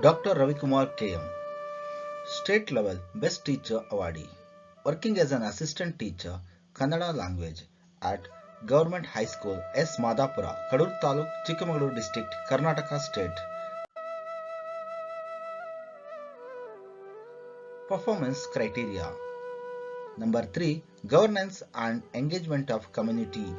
Dr. Ravikumar KM, State Level Best Teacher Awardee, working as an assistant teacher, Kannada language at Government High School S. Madapura, Kadur Taluk, Chikmagaluru District, Karnataka State. Performance criteria. Number 3. Governance and engagement of community.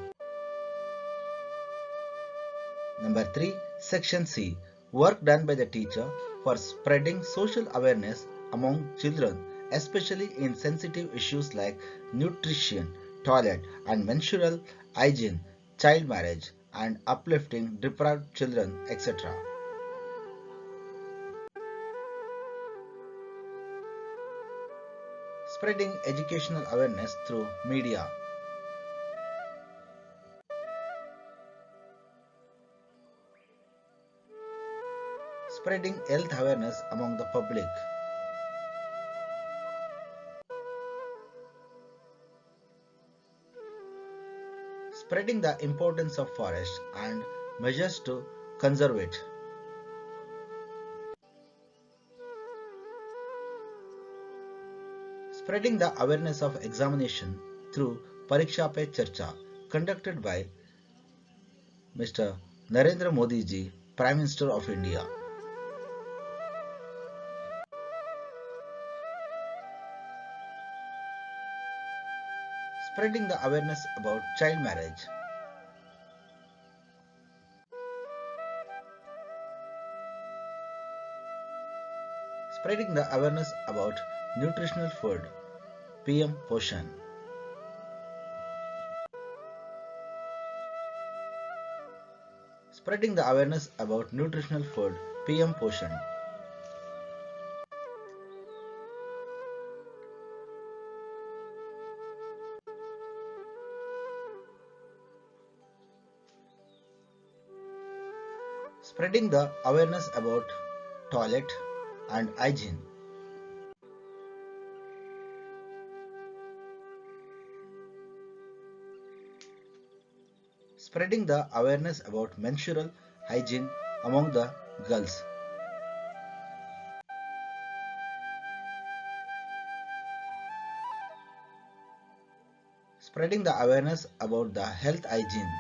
Number 3. Section C. Work done by the teacher for spreading social awareness among children, especially in sensitive issues like nutrition, toilet and menstrual hygiene, child marriage, and uplifting deprived children, etc. Spreading educational awareness through media. Spreading health awareness among the public. Spreading the importance of forest and measures to conserve it. Spreading the awareness of examination through Pariksha Pe Charcha conducted by Mr. Narendra Modi ji, Prime Minister of India. Spreading the awareness about child marriage. Spreading the awareness about nutritional food, PM Poshan. Spreading the awareness about nutritional food, PM Poshan. Spreading the awareness about toilet and hygiene. Spreading the awareness about menstrual hygiene among the girls. Spreading the awareness about the health hygiene.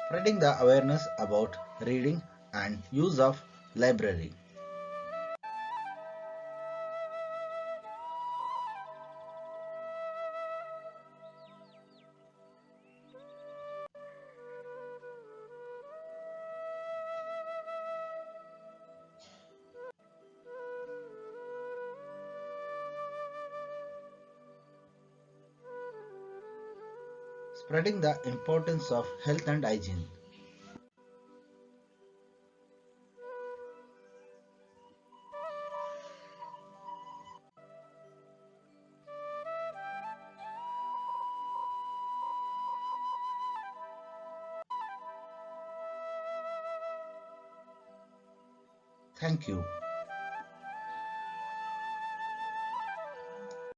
Spreading the awareness about reading and use of library. Spreading the importance of health and hygiene. Thank you.